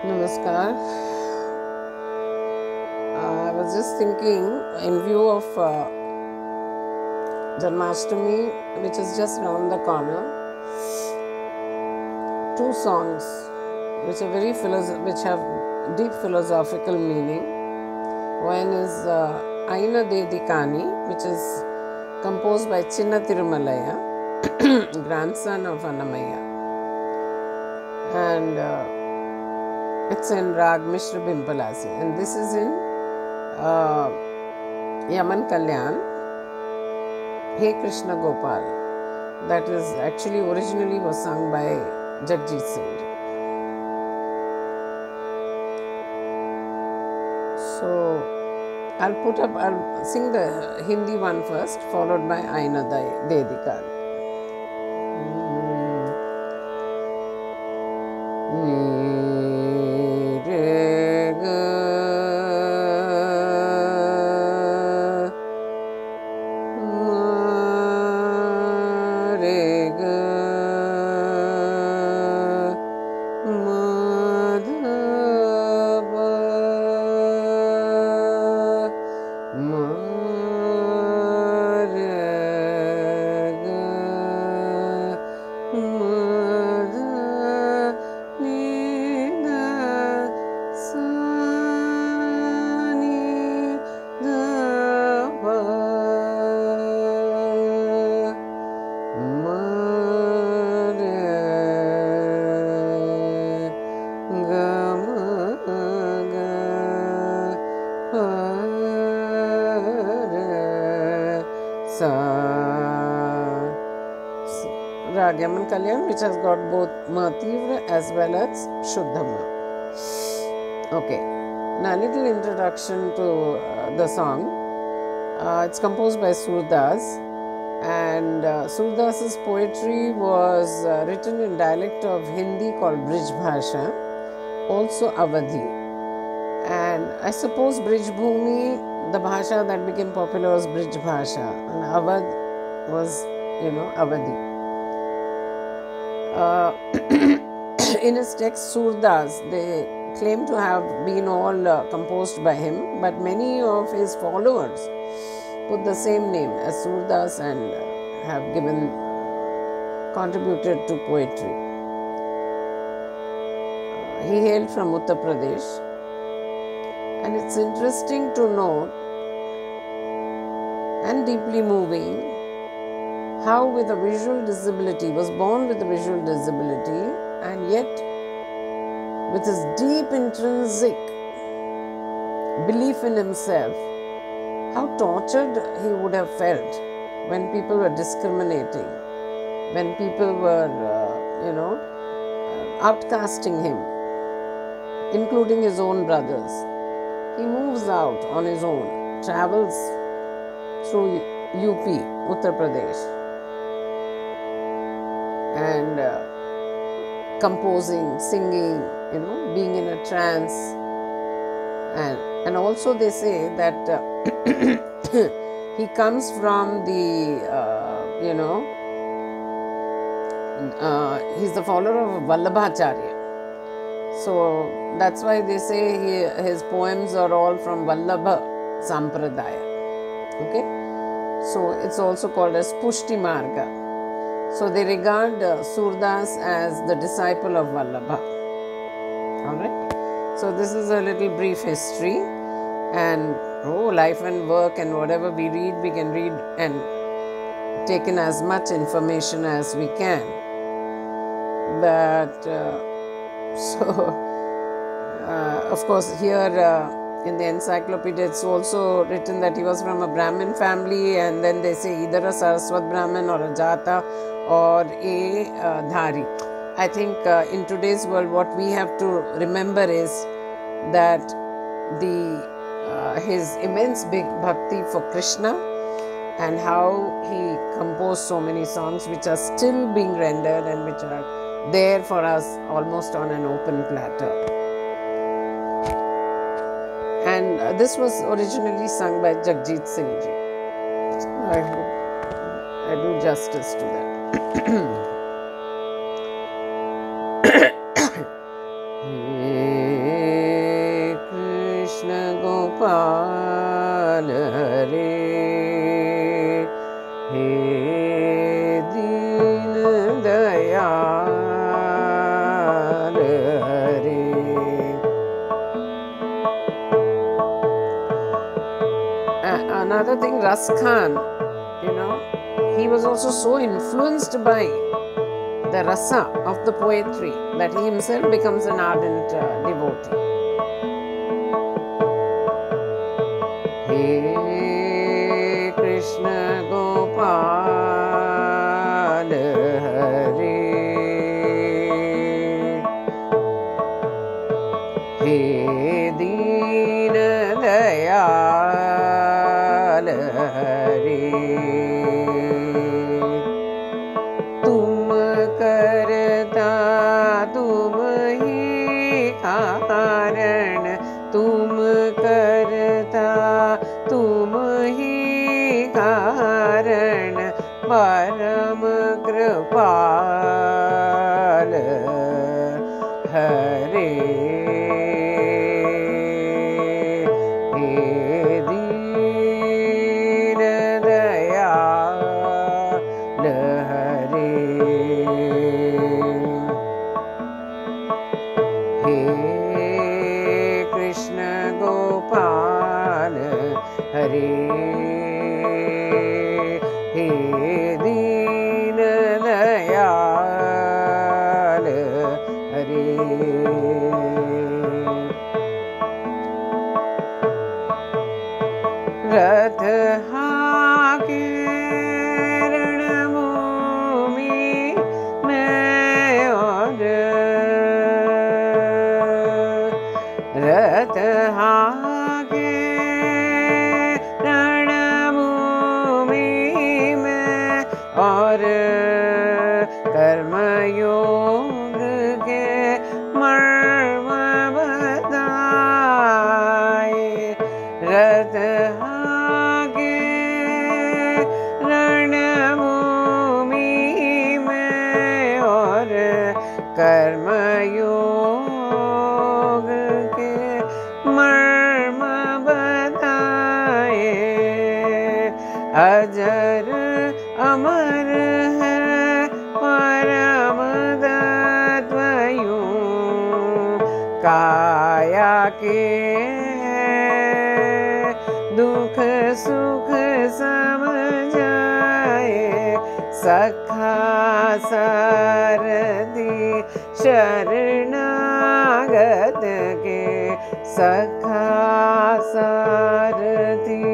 Namaskar. I was just thinking, in view of Janmashtami, which is just around the corner, two songs which are which have deep philosophical meaning. One is Aina Dedikani, which is composed by Chinna Tirumalaya, grandson of Annamaya, and it's in Rag Mishra Bimpalasi, and this is in Yaman Kalyan, Hey Krishna Gopal. That is actually originally was sung by Jagjit Singh. So I'll sing the Hindi one first, followed by Aina Dedikani. Rag Yaman Kalyan, which has got both Ma Tivra as well as Shuddhama. Okay, now a little introduction to the song. It's composed by Surdas, and Surdas's poetry was written in dialect of Hindi called Brij Bhasha, also Awadhi. And I suppose Brij Bhumi, the Bhasha that became popular was Brij Bhasha, and Awadh was, Awadhi. In his text, Surdas, they claim to have been all composed by him, but many of his followers put the same name as Surdas and have contributed to poetry. He hailed from Uttar Pradesh, and it's interesting to note and deeply moving how with a visual disability, was born with a visual disability, and yet with his deep intrinsic belief in himself, how tortured he would have felt when people were discriminating, when people were, outcasting him, including his own brothers. He moves out on his own, travels through UP, Uttar Pradesh, and composing, singing, being in a trance. And also they say that he comes from the, he's the follower of Vallabhacharya. So that's why they say his poems are all from Vallabha Sampradaya. Okay? So it's also called as Pushti Marga. So they regard Surdas as the disciple of Vallabha. Alright? So this is a little brief history, and life and work and whatever we read, we can read and take in as much information as we can. But of course here in the encyclopedia it's also written that he was from a Brahmin family, and then they say either a Saraswat Brahmin or a Jata or a Dhari. I think in today's world what we have to remember is that his immense big bhakti for Krishna, and how he composed so many songs which are still being rendered and which are there for us almost on an open platter. And this was originally sung by Jagjit Singh Ji. I hope I do justice to that. another thing, Ras Khan, he was also so influenced by the rasa of the poetry that he himself becomes an ardent devotee. He Krishna Gopal Hare, He Deena Dayal Hare, Tum Karta Tum Hi Karan, Tum Karta Tum Hi Karan, Param Kripal Hare, He Deena Dayal Hare, He Krishna Gopal Hare, He Deena Dayal Hare. रथ हाके रणभूमि में और रथ हाके रणभूमि में और कर्मयोग के मर्म बताए, रथ हाके रणभूमि में और कर्मयोग के मर्म बताए, अजर अमर है परम तत्व यूं काया के दुख सुख समझाए, सखा सारथी शरणागत के, सखा सारथी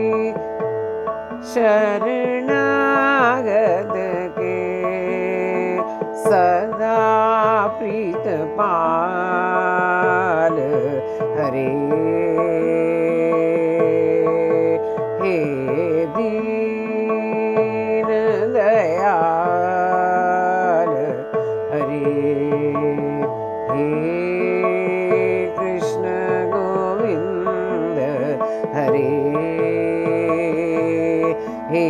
शरणागत के, सदा प्रीत पाल हरे, हे दीन दयाल हरे, हे कृष्ण गोविंद हरे, हे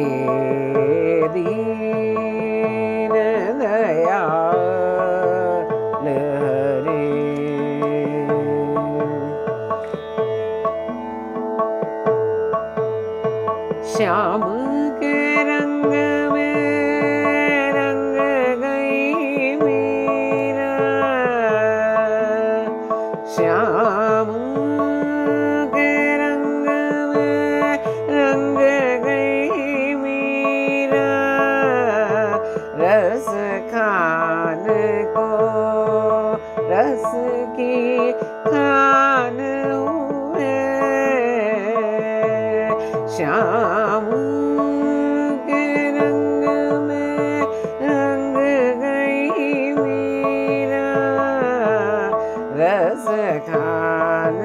दीन दयाल हरे। श्याम के रंग में रंग गई मीरा, श्याम के रंग में रंग गई मीरा, रस खान को रस की खान हुए, श्याम के रंग में रंग गई मीरा, रस खान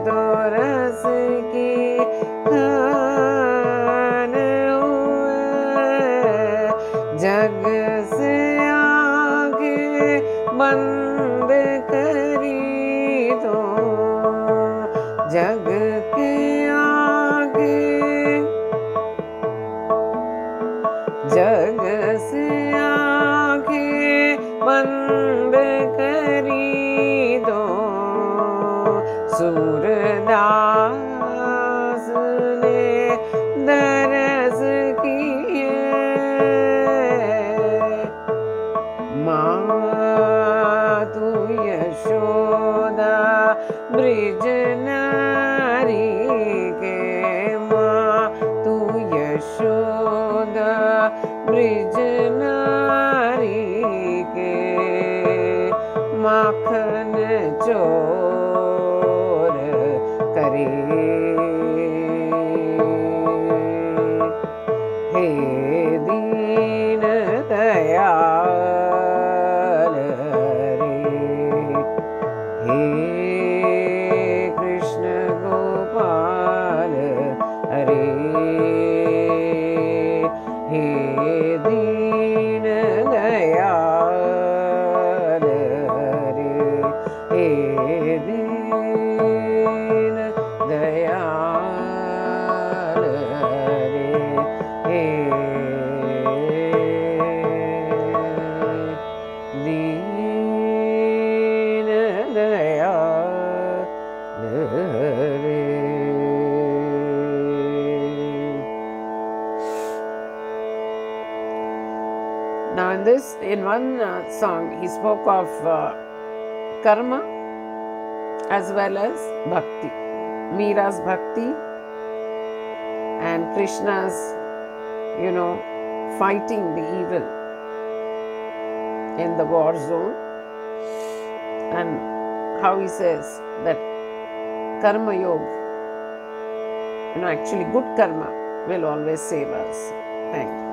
तो रस की खान हुए, जग से आंखें बंद करी तो जग के आगे, जग से आंखें बंद करी दो, सूरदास ने दरस किए, मातु यशोदा ब्रिज नारी के, मातु ब्रिज नारी के माखन चोर करे। हे दीन दयाल रे, हे कृष्ण गोपाल हरे, हे दीन दयाल रे, हे दीन दयाल रे, हे दीन दयाल रे। Now in one song he spoke of karma as well as bhakti, Meera's bhakti and Krishna's, fighting the evil in the war zone, and how he says that karma yoga, actually good karma will always save us. Thank you.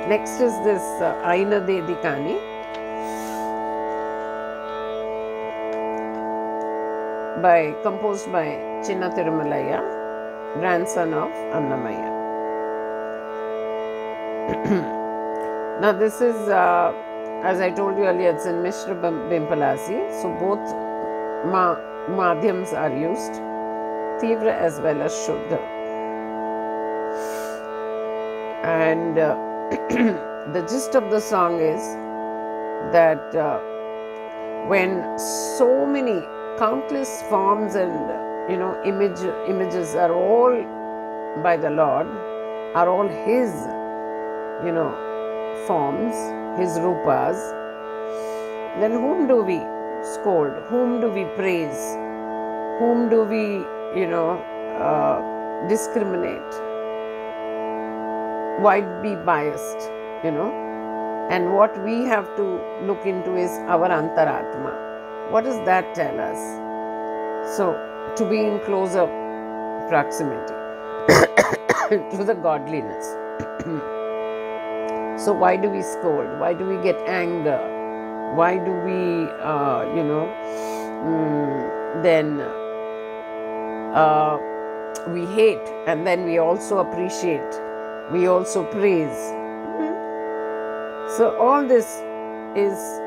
Next is this Aina Dedikani, composed by Chinna Tirumalaya, grandson of Annamaya. Now this is, as I told you earlier, it's in Mishra Bimpalasi, so both madhyams are used, Tivra as well as Shuddha. And the gist of the song is that when so many countless forms and images are all by the Lord, are all His forms, His rupas, then whom do we scold, whom do we praise, whom do we discriminate? Why be biased, and what we have to look into is our antaratma. What does that tell us? So, to be in closer proximity to the godliness. So why do we scold? Why do we get anger? Why do we, then we hate, and then we also appreciate, we also praise. So all this is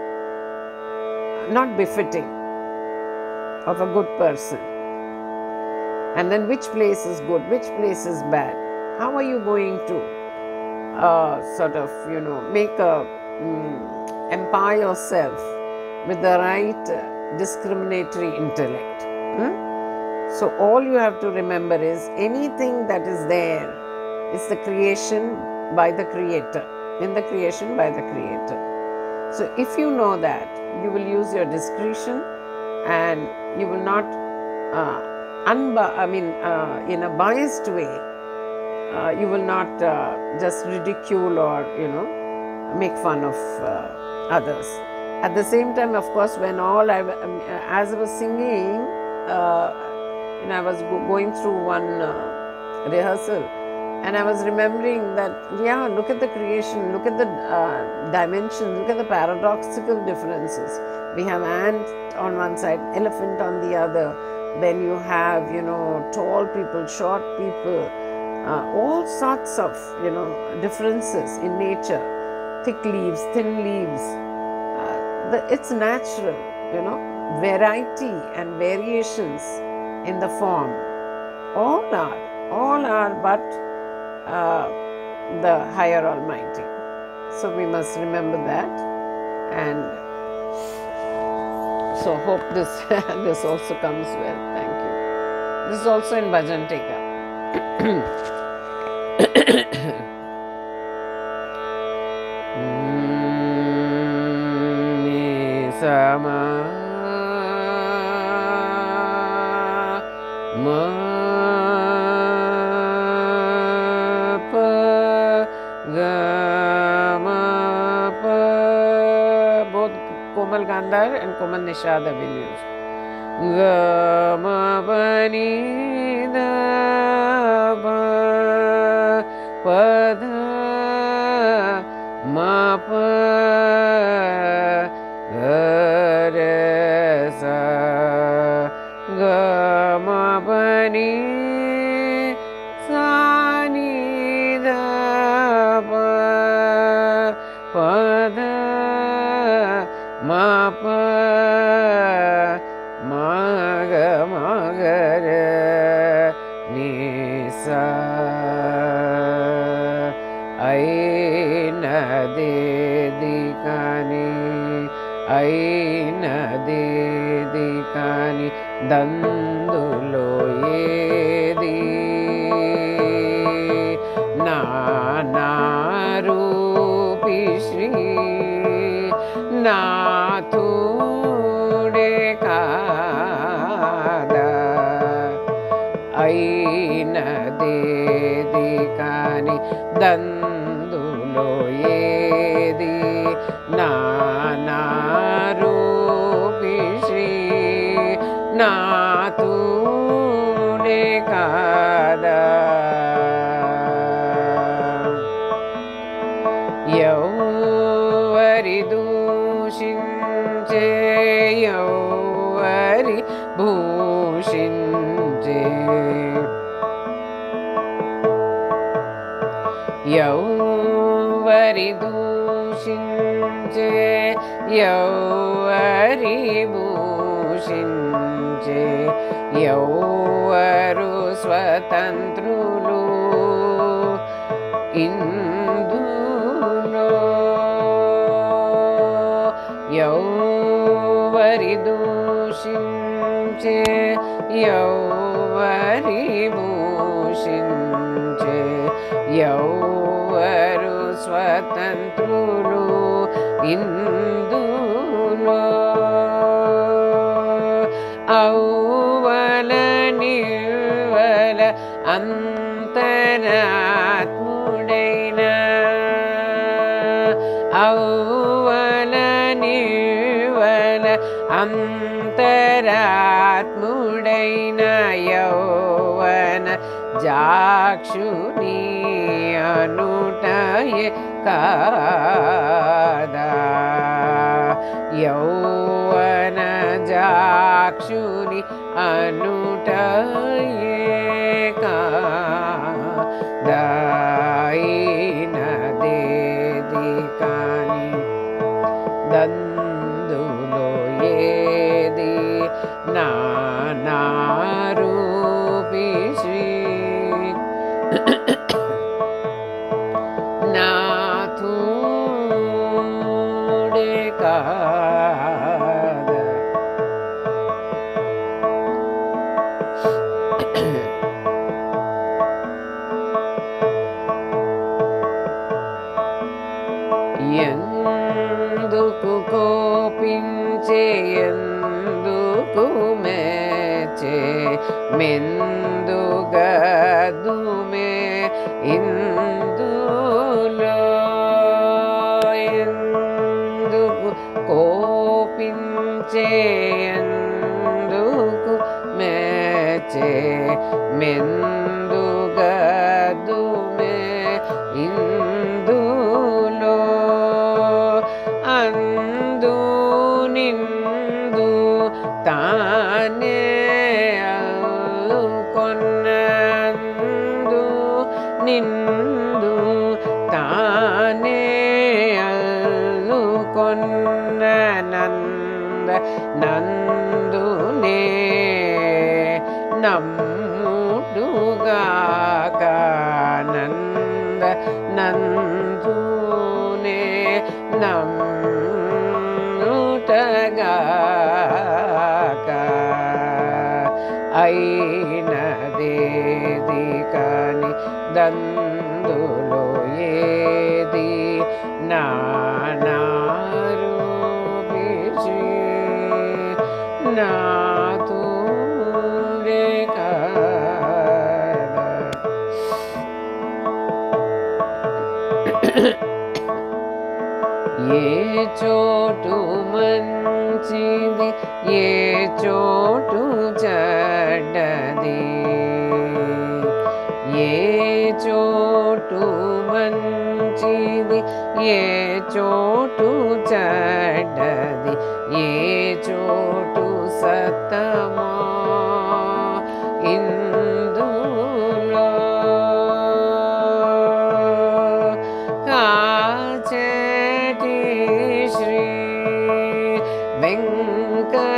not befitting of a good person. And then which place is good, which place is bad? How are you going to make empower yourself with the right discriminatory intellect? So all you have to remember is anything that is there is the creation by the Creator, in the creation by the Creator. So if you know that, you will use your discretion and you will not, in a biased way, you will not just ridicule or, make fun of others. At the same time, of course, when as I was singing, I was going through one rehearsal, and I was remembering that, look at the creation, look at the dimensions, look at the paradoxical differences. We have ant on one side, elephant on the other. Then you have, tall people, short people, all sorts of, differences in nature, thick leaves, thin leaves. It's natural, variety and variations in the form. All are but the higher Almighty. So we must remember that, and so hope this also comes well. Thank you. This is also in Bhajan Teka. Sama nishada will use. Ga ma pa ni da pa pa dha ma pa ga re sa ga ma pa ni sa ni da pa pa dha ma pa ma ga re ni sa ai na de di kani ai na de di kani dandulo edi na rupi shri nathude kada aina dedi kani dandulo edi nana rupi shri nathude kada yauvari dushinche yauvari bhushinche yauvari dushinche yauvari bhushinche yauvaru swatantrulu indulo yauvari dushinche yauvari bhushinche yauvaru swatantrulu indulo auvala nirvala antaratmudaina auvala nirvala antaratmudaina yauvana jakshuni anutaye kada yauvana jakshuni anutaye kada aina dedi kani dandulo edi nana rupi shri nathude kada ఎందుకు కోపించే ఎందుకు మెచ్చే మెందుగదుమే ఇందులో ఎందుకు కోపించే ఎందుకు మెచ్చే మెందుగదుమే ఇందులో అందు నిందు తానే అల్లుకొన్నందు నిందు తానే అల్లుకొన్న నంద నందునే నమ్ముడుగాక నంద నందునే నమ్ముటగాక అయినదేది కాని దందులో ఏది నానారు బిచి నాతుడే కాద ఏ చోటు మంచి మంచిది ఏ చోటు చెడ్డది ఏ చోటు మంచిది ఏ చోటు చెడ్డది ఏ చోటు సత్తమా ఇందులో కాచేటి శ్రీ వెంకటనాథుడే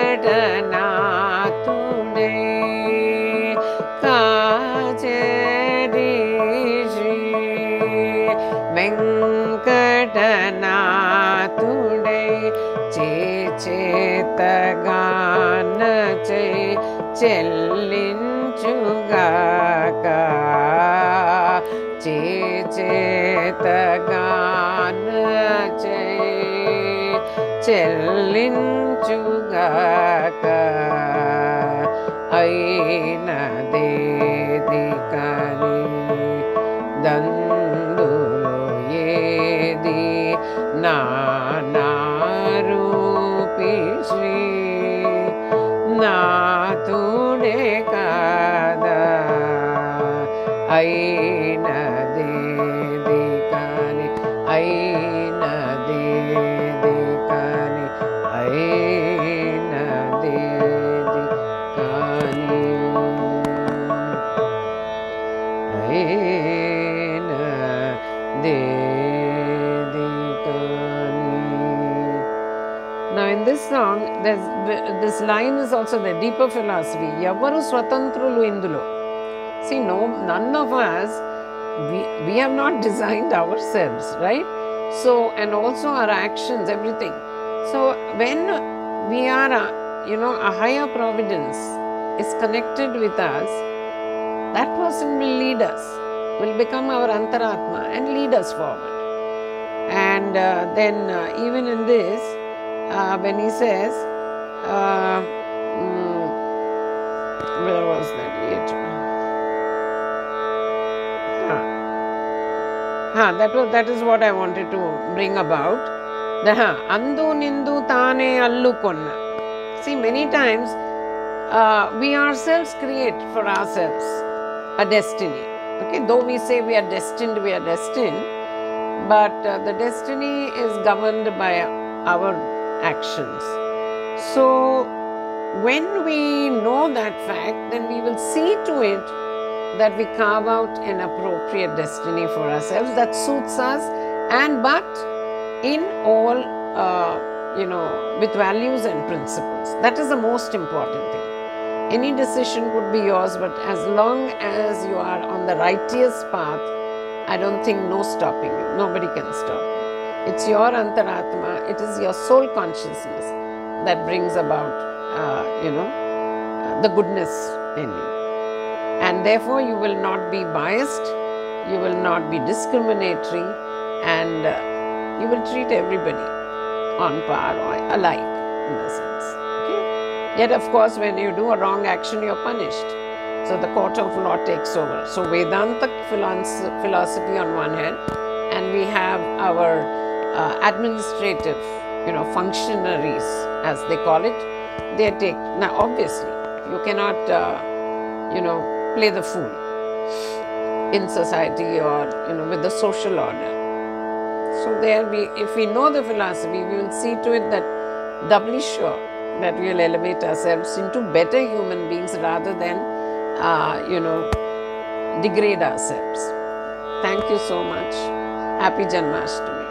కాచేటి శ్రీ వెంకటనాథుడే చేతగాన చే చెల్లించుగాక చేతగాన చే చెల్లించుగాక అయినదేది కాని దందులో ఏది నారూపి శ్రీ నాథుడే కాదా అయినదేది కాని అయినదేది కాని అయినదేది కాని అయినదేది కాని. Now in this song, this line is also the deeper philosophy. Yavaru swatantrulu indulo. See, none of us, we have not designed ourselves, right? So, and also our actions, everything. So, when we are, a higher providence is connected with us, that person will lead us, will become our antaratma and lead us forward. And then even in this, when he says, where was that? That is what I wanted to bring about. Andu nindu tane allukonna. See, many times we ourselves create for ourselves a destiny. Okay, though we say we are destined, but the destiny is governed by our actions. So, when we know that fact, then we will see to it that we carve out an appropriate destiny for ourselves that suits us, but in all, with values and principles. That is the most important thing. Any decision could be yours, but as long as you are on the righteous path, I don't think no stopping you. Nobody can stop you. It's your antaratma, it is your soul consciousness that brings about, the goodness in you. And therefore, you will not be biased, you will not be discriminatory, and you will treat everybody on par or alike in a sense. Okay? Yet, of course, when you do a wrong action, you are punished. So the court of law takes over. So Vedanta philosophy on one hand, and we have our administrative, functionaries, as they call it. They take, now obviously, you cannot, play the fool in society or, with the social order. So there if we know the philosophy, we will see to it that doubly sure that we will elevate ourselves into better human beings rather than, degrade ourselves. Thank you so much. Happy Janmashtami.